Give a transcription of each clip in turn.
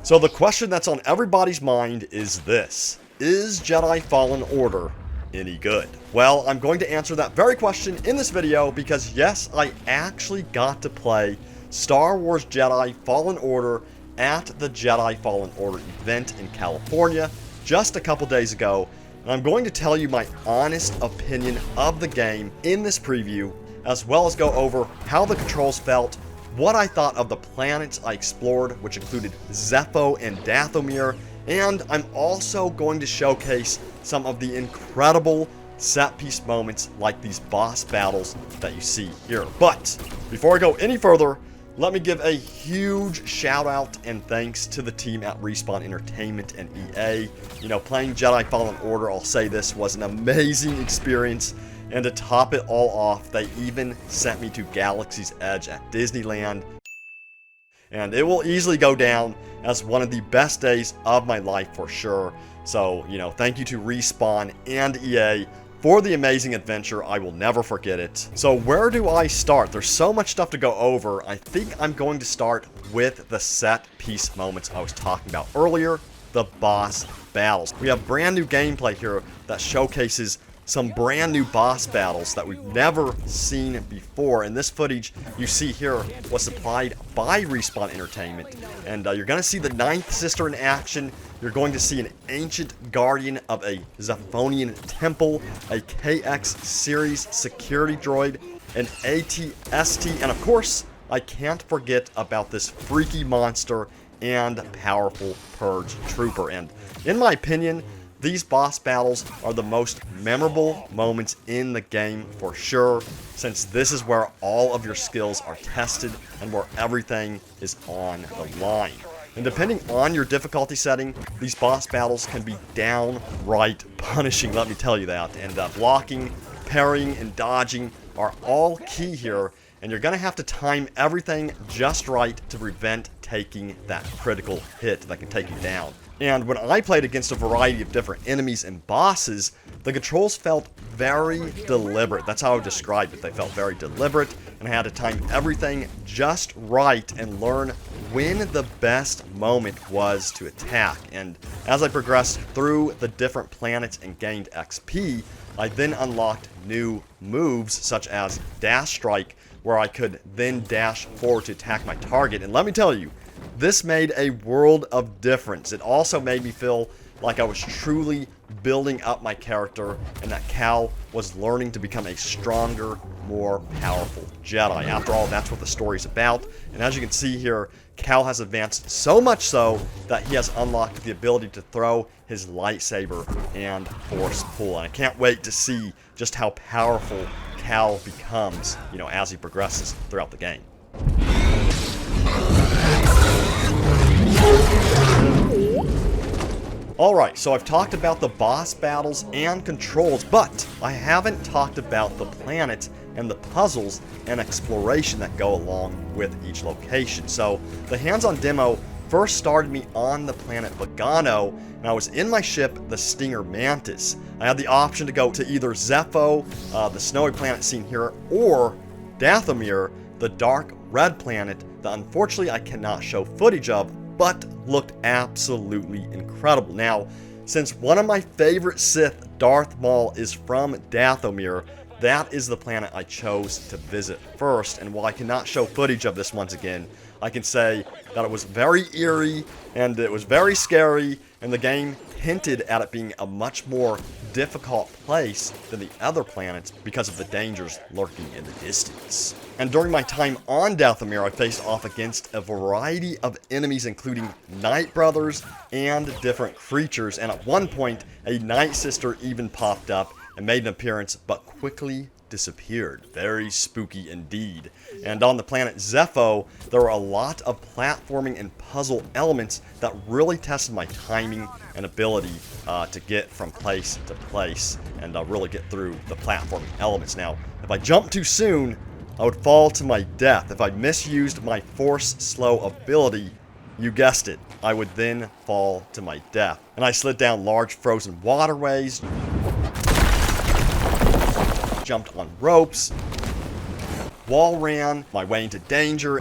So the question that's on everybody's mind is this: is Jedi Fallen Order any good? Well, I'm going to answer that very question in this video because yes, I actually got to play Star Wars Jedi Fallen Order at the Jedi Fallen Order event in California just a couple days ago, and I'm going to tell you my honest opinion of the game in this preview, as well as go over how the controls felt, what I thought of the planets I explored, which included Zeffor and Dathomir, and I'm also going to showcase some of the incredible set-piece moments like these boss battles that you see here. But before I go any further, let me give a huge shout out and thanks to the team at Respawn Entertainment and EA. You know, playing Jedi Fallen Order, I'll say this, was an amazing experience. And to top it all off, they even sent me to Galaxy's Edge at Disneyland. And it will easily go down as one of the best days of my life for sure. So, you know, thank you to Respawn and EA for the amazing adventure. I will never forget it. So where do I start? There's so much stuff to go over. I think I'm going to start with the set piece moments I was talking about earlier, the boss battles. We have brand new gameplay here that showcases some brand new boss battles that we've never seen before, and this footage you see here was supplied by Respawn Entertainment. And you're going to see the Ninth Sister in action. You're going to see an ancient guardian of a Zephonian temple, a KX series security droid, an AT-ST, and of course, I can't forget about this freaky monster and powerful Purge Trooper. And in my opinion, these boss battles are the most memorable moments in the game for sure, since this is where all of your skills are tested and where everything is on the line. And depending on your difficulty setting, these boss battles can be downright punishing, let me tell you that. And blocking, parrying, and dodging are all key here, and you're going to have to time everything just right to prevent taking that critical hit that can take you down. And when I played against a variety of different enemies and bosses, the controls felt very deliberate. That's how I would describe it. They felt very deliberate, and I had to time everything just right and learn when the best moment was to attack. And as I progressed through the different planets and gained XP, I then unlocked new moves such as Dash Strike, where I could then dash forward to attack my target. And let me tell you, this made a world of difference. It also made me feel like I was truly building up my character and that Cal was learning to become a stronger, more powerful Jedi. After all, that's what the story's about. And as you can see here, Cal has advanced so much so that he has unlocked the ability to throw his lightsaber and force pull. And I can't wait to see just how powerful Cal becomes, you know, as he progresses throughout the game. Alright, so I've talked about the boss battles and controls, but I haven't talked about the planets and the puzzles and exploration that go along with each location. So the hands-on demo first started me on the planet Vagano, and I was in my ship, the Stinger Mantis. I had the option to go to either Zeffor, the snowy planet seen here, or Dathomir, the dark red planet that unfortunately I cannot show footage of, but looked absolutely incredible. Now, since one of my favorite Sith, Darth Maul, is from Dathomir, that is the planet I chose to visit first. And while I cannot show footage of this once again, I can say that it was very eerie and it was very scary, and the game hinted at it being a much more difficult place than the other planets because of the dangers lurking in the distance. And during my time on Dathomir, I faced off against a variety of enemies, including Night Brothers and different creatures, and at one point, a Night Sister even popped up and made an appearance, but quickly disappeared. Very spooky indeed. And on the planet Zeffor, there were a lot of platforming and puzzle elements that really tested my timing and ability to get from place to place and really get through the platforming elements. Now, if I jumped too soon, I would fall to my death. If I misused my Force Slow ability, you guessed it, I would then fall to my death. And I slid down large frozen waterways, jumped on ropes, wall ran my way into danger,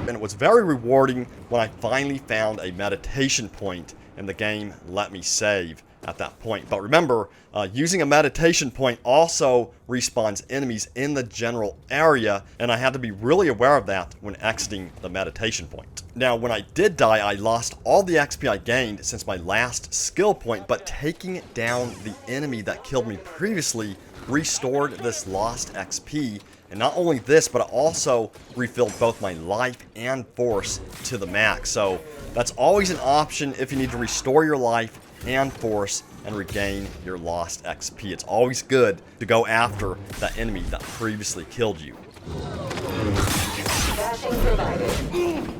and it was very rewarding when I finally found a meditation point and the game let me save at that point. But remember, using a meditation point also respawns enemies in the general area, and I had to be really aware of that when exiting the meditation point. Now, when I did die, I lost all the XP I gained since my last skill point, but taking down the enemy that killed me previously restored this lost XP. And not only this, but it also refilled both my life and force to the max. So that's always an option if you need to restore your life and force and regain your lost XP. It's always good to go after that enemy that previously killed you. Bashing provided.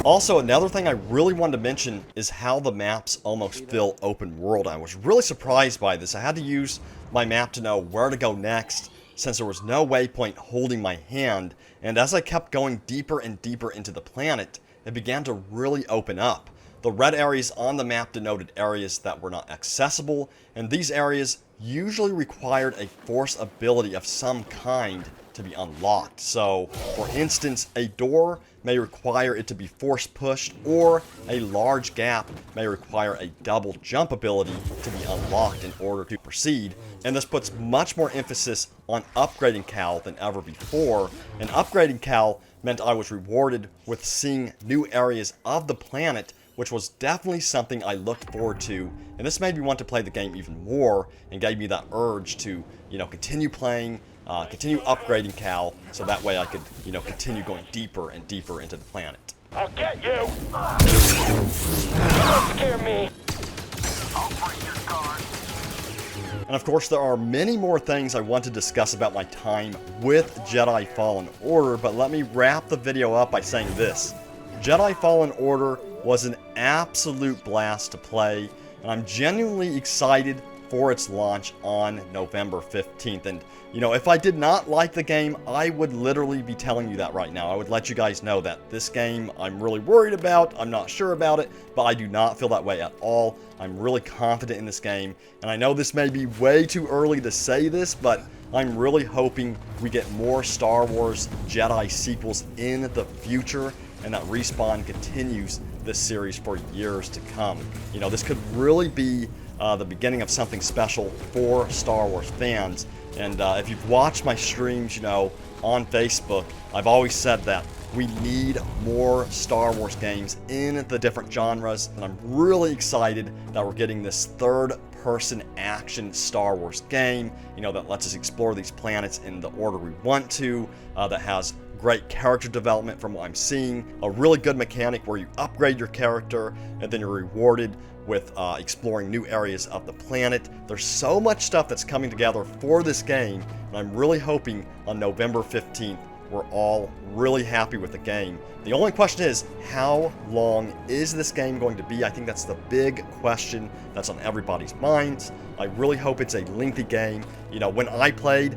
Also, another thing I really wanted to mention is how the maps almost feel open world. I was really surprised by this. I had to use my map to know where to go next, since there was no waypoint holding my hand, and as I kept going deeper and deeper into the planet, it began to really open up. The red areas on the map denoted areas that were not accessible, and these areas usually required a force ability of some kind to be unlocked. So, for instance, a door may require it to be force pushed, or a large gap may require a double jump ability to be unlocked in order to proceed. And this puts much more emphasis on upgrading Cal than ever before. And upgrading Cal meant I was rewarded with seeing new areas of the planet, which was definitely something I looked forward to. And this made me want to play the game even more and gave me that urge to, continue playing, continue upgrading Cal, so that way I could, continue going deeper and deeper into the planet. I'll get you! Don't scare me! And of course, there are many more things I want to discuss about my time with Jedi Fallen Order, but let me wrap the video up by saying this. Jedi Fallen Order was an absolute blast to play, and I'm genuinely excited for its launch on November 15th. And, if I did not like the game, I would literally be telling you that right now. I would let you guys know that this game I'm really worried about, I'm not sure about it, but I do not feel that way at all. I'm really confident in this game, and I know this may be way too early to say this, but I'm really hoping we get more Star Wars Jedi sequels in the future, and that Respawn continues this series for years to come. This could really be the beginning of something special for Star Wars fans. And if you've watched my streams, on Facebook, I've always said that we need more Star Wars games in the different genres, and I'm really excited that we're getting this third-person action Star Wars game, that lets us explore these planets in the order we want to, that has great character development from what I'm seeing, a really good mechanic where you upgrade your character and then you're rewarded with exploring new areas of the planet. There's so much stuff that's coming together for this game, and I'm really hoping on November 15th we're all really happy with the game. The only question is, how long is this game going to be? I think that's the big question that's on everybody's minds. I really hope it's a lengthy game. When I played,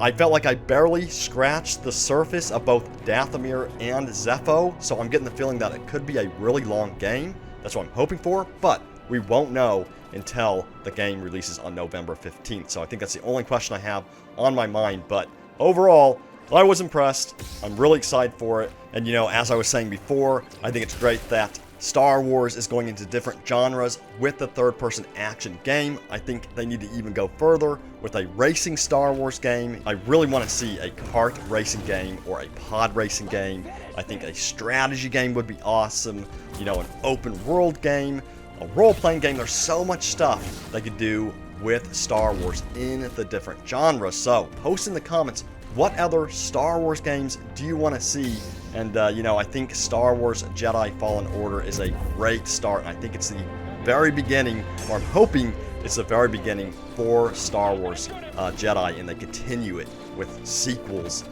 I felt like I barely scratched the surface of both Dathomir and Zeffor, so I'm getting the feeling that it could be a really long game. That's what I'm hoping for, but we won't know until the game releases on November 15th. So I think that's the only question I have on my mind. But overall, I was impressed. I'm really excited for it. And as I was saying before, I think it's great that Star Wars is going into different genres with the third-person action game. I think they need to even go further with a racing Star Wars game. I really want to see a kart racing game or a pod racing game. I think a strategy game would be awesome. An open world game, a role-playing game. There's so much stuff they could do with Star Wars in the different genres. So post in the comments, what other Star Wars games do you want to see? And, I think Star Wars Jedi Fallen Order is a great start. And I think it's the very beginning, or I'm hoping it's the very beginning for Star Wars Jedi, and they continue it with sequels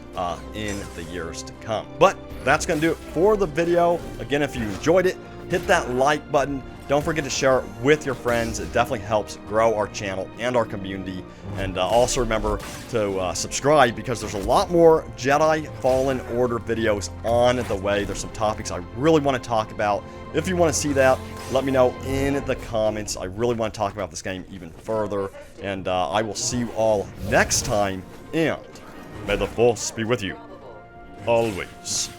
in the years to come. But that's going to do it for the video. Again, if you enjoyed it, hit that like button. Don't forget to share it with your friends. It definitely helps grow our channel and our community. And also remember to subscribe, because there's a lot more Jedi Fallen Order videos on the way. There's some topics I really want to talk about. If you want to see that, let me know in the comments. I really want to talk about this game even further. And I will see you all next time, and May the Force be with you. Always.